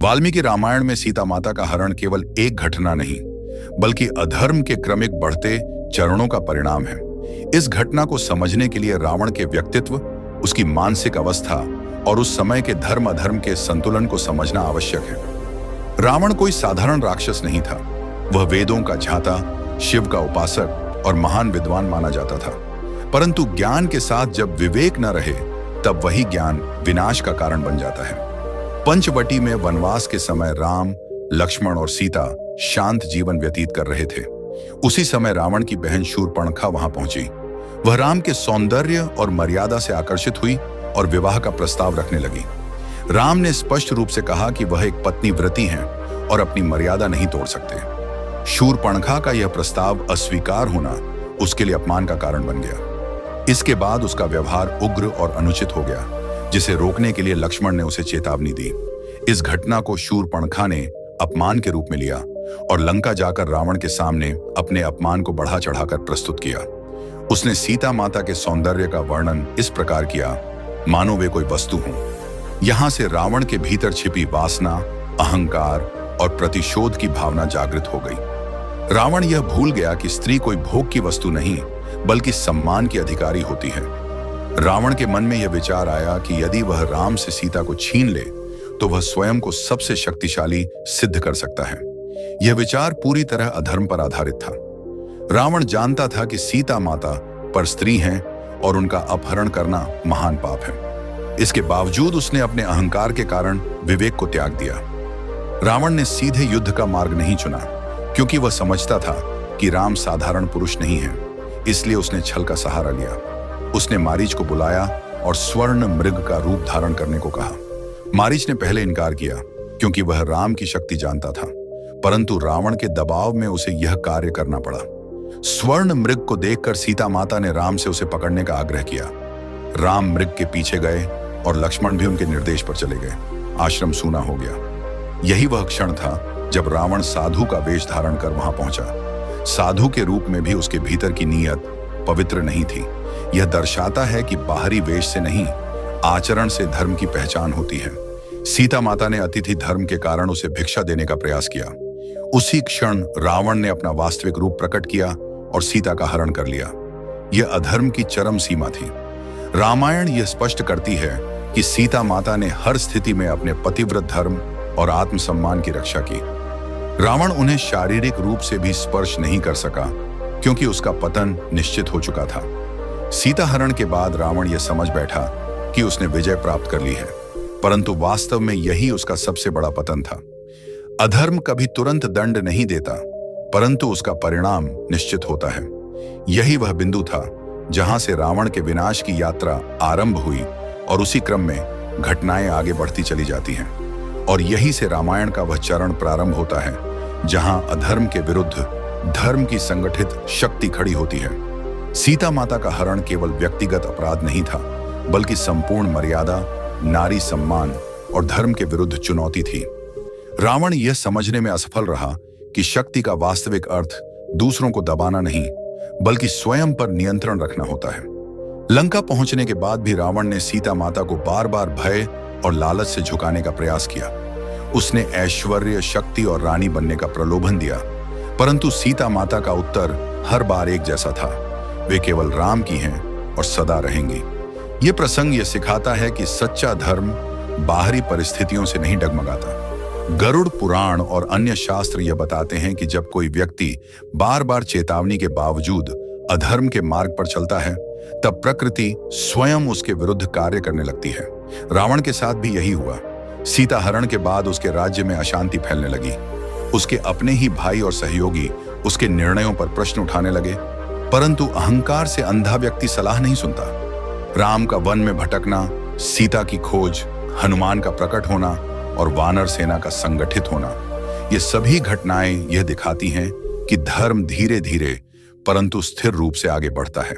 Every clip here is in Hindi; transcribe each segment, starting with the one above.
वाल्मीकि रामायण में सीता माता का हरण केवल एक घटना नहीं, बल्कि अधर्म के क्रमिक बढ़ते चरणों का परिणाम है। इस घटना को समझने के लिए रावण के व्यक्तित्व, उसकी मानसिक अवस्था और उस समय के धर्म अधर्म के संतुलन को समझना आवश्यक है। रावण कोई साधारण राक्षस नहीं था। वह वेदों का झाता, शिव का उपासक और महान विद्वान माना जाता था। परंतु ज्ञान के साथ जब विवेक न रहे, तब वही ज्ञान विनाश का कारण बन जाता है। पंचवटी में वनवास के समय राम, लक्ष्मण और सीता शांत जीवन व्यतीत कर रहे थे। उसी समय रावण की बहन शूर्पणखा वहां पहुंची। वह राम के सौंदर्य और मर्यादा से आकर्षित हुई और विवाह का प्रस्ताव रखने लगी। राम ने स्पष्ट रूप से कहा कि वह एक पत्नीव्रती हैं और अपनी मर्यादा नहीं तोड़ सकते। शूर्पणखा का यह प्रस्ताव अस्वीकार होना उसके लिए अपमान का कारण बन गया। इसके बाद उसका व्यवहार उग्र और अनुचित हो गया, जिसे रोकने के लिए लक्ष्मण ने उसे चेतावनी दी। इस घटना को शूर्पणखा ने अपमान के रूप में लिया और लंका जाकर रावण के सामने अपने अपमान को बढ़ा चढ़ाकर प्रस्तुत किया। उसने सीता माता के सौंदर्य का वर्णन इस प्रकार किया, मानो वे कोई वस्तु हों। यहां से रावण के भीतर छिपी वासना, अहंकार और प्रतिशोध की भावना जागृत हो गई। रावण यह भूल गया कि स्त्री कोई भोग की वस्तु नहीं, बल्कि सम्मान की अधिकारी होती है। रावण के मन में यह विचार आया कि यदि वह राम से सीता को छीन ले, तो वह स्वयं को सबसे शक्तिशाली सिद्ध कर सकता है। यह विचार पूरी तरह अधर्म पर आधारित था। रावण जानता था कि सीता माता पर स्त्री हैं और उनका अपहरण करना महान पाप है। इसके बावजूद उसने अपने अहंकार के कारण विवेक को त्याग दिया। रावण ने सीधे युद्ध का मार्ग नहीं चुना, क्योंकि वह समझता था कि राम साधारण पुरुष नहीं है। इसलिए उसने छल का सहारा लिया। उसने मारीच को बुलाया और स्वर्ण मृग का रूप धारण करने को कहा। मारीच ने पहले इनकार किया, क्योंकि वह राम की शक्ति जानता था, परंतु रावण के दबाव में उसे यह कार्य करना पड़ा। स्वर्ण मृग को देखकर सीता माता ने राम से उसे पकड़ने का आग्रह किया। राम मृग के पीछे गए और लक्ष्मण भी उनके निर्देश पर चले गए। आश्रम सूना हो गया। यही वह क्षण था जब रावण साधु का वेश धारण कर वहां पहुंचा। साधु के रूप में भी उसके भीतर की नीयत पवित्र नहीं थी। यह दर्शाता है कि बाहरी वेश से नहीं, आचरण से धर्म की पहचान होती है। सीता माता ने अतिथि धर्म के कारण उसे भिक्षा देने का प्रयास किया। उसी क्षण रावण ने अपना वास्तविक रूप प्रकट किया और सीता का हरण कर लिया। यह अधर्म की चरम सीमा थी। रामायण यह स्पष्ट करती है कि सीता माता ने हर स्थिति में अपने पतिव्रत धर्म और आत्मसम्मान की रक्षा की। रावण उन्हें शारीरिक रूप से भी स्पर्श नहीं कर सका, क्योंकि उसका पतन निश्चित हो चुका था। सीता हरण के बाद रावण यह समझ बैठा कि उसने विजय प्राप्त कर ली है, परंतु वास्तव में यही उसका सबसे बड़ा पतन था। अधर्म कभी तुरंत दंड नहीं देता, परंतु उसका परिणाम निश्चित होता है। यही वह बिंदु था जहां से रावण के विनाश की यात्रा आरंभ हुई और उसी क्रम में घटनाएं आगे बढ़ती चली जाती हैं। और यही से रामायण का वह चरण प्रारंभ होता है जहां अधर्म के विरुद्ध धर्म की संगठित शक्ति खड़ी होती है। सीता माता का हरण केवल व्यक्तिगत अपराध नहीं था, बल्कि संपूर्ण मर्यादा, नारी सम्मान और धर्म के विरुद्ध चुनौती थी। रावण यह समझने में असफल रहा कि शक्ति का वास्तविक अर्थ दूसरों को दबाना नहीं, बल्कि स्वयं पर नियंत्रण रखना होता है। लंका पहुंचने के बाद भी रावण ने सीता माता को बार बार भय और लालच से झुकाने का प्रयास किया। उसने ऐश्वर्य, शक्ति और रानी बनने का प्रलोभन दिया, परंतु सीता माता का उत्तर हर बार एक जैसा था, वे केवल राम की हैं और सदा रहेंगी। ये प्रसंग यह सिखाता है कि सच्चा धर्म बाहरी परिस्थितियों से नहीं डगमगाता। गरुड़ पुराण और अन्य शास्त्र यह बताते हैं कि जब कोई व्यक्ति बार बार चेतावनी के बावजूद अधर्म के मार्ग पर चलता है, तब प्रकृति स्वयं उसके विरुद्ध कार्य करने लगती है। रावण के साथ भी यही हुआ। सीता हरण के बाद उसके राज्य में अशांति फैलने लगी। उसके अपने ही भाई और सहयोगी उसके निर्णयों पर प्रश्न उठाने लगे, परंतु अहंकार से अंधा व्यक्ति सलाह नहीं सुनता। राम का वन में भटकना, सीता की खोज, हनुमान का प्रकट होना और वानर सेना का संगठित होना, ये सभी घटनाएं यह दिखाती हैं कि धर्म धीरे धीरे परंतु स्थिर रूप से आगे बढ़ता है।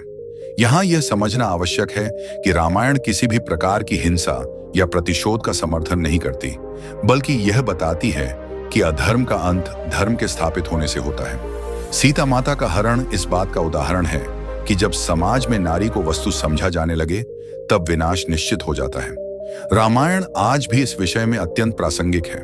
यहां यह समझना आवश्यक है कि रामायण किसी भी प्रकार की हिंसा या प्रतिशोध का समर्थन नहीं करती, बल्कि यह बताती है कि अधर्म का अंत धर्म के स्थापित होने से होता है। सीता माता का हरण इस बात का उदाहरण है कि जब समाज में नारी को वस्तु समझा जाने लगे, तब विनाश निश्चित हो जाता है। रामायण आज भी इस विषय में अत्यंत प्रासंगिक है।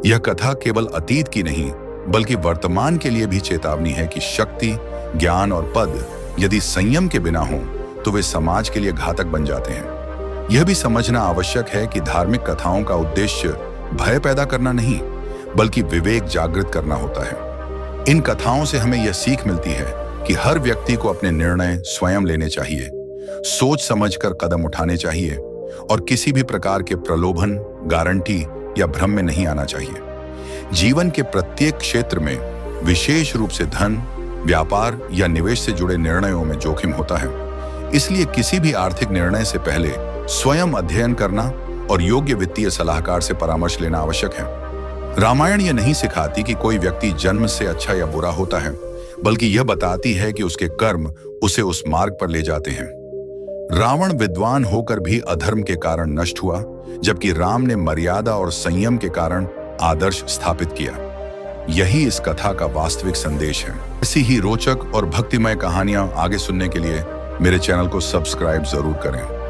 यह कथा केवल अतीत की नहीं बल्कि वर्तमान के लिए भी चेतावनी है कि शक्ति, ज्ञान और पद यदि संयम के बिना हो तो वे समाज के लिए घातक बन जाते हैं। यह भी समझना आवश्यक है कि धार्मिक कथाओं का उद्देश्य भय पैदा करना नहीं बल्कि विवेक जागृत करना होता है। इन कथाओं से हमें यह सीख मिलती है कि हर व्यक्ति को अपने निर्णय स्वयं लेने चाहिए, सोच समझकर कदम उठाने चाहिए और किसी भी प्रकार के प्रलोभन, गारंटी या भ्रम में नहीं आना चाहिए। जीवन के प्रत्येक क्षेत्र में, विशेष रूप से धन, व्यापार या निवेश से जुड़े निर्णयों में जोखिम होता है। इसलिए किसी भी आर्थिक निर्णय से पहले स्वयं अध्ययन करना और योग्य वित्तीय सलाहकार से परामर्श लेना आवश्यक है। रामायण यह नहीं सिखाती कि कोई व्यक्ति जन्म से अच्छा या बुरा होता है, बल्कि यह बताती है कि उसके कर्म उसे उस मार्ग पर ले जाते हैं। रावण विद्वान होकर भी अधर्म के कारण नष्ट हुआ, जबकि राम ने मर्यादा और संयम के कारण आदर्श स्थापित किया। यही इस कथा का वास्तविक संदेश है। ऐसी ही रोचक और भक्तिमय कहानियां आगे सुनने के लिए मेरे चैनल को सब्सक्राइब जरूर करें।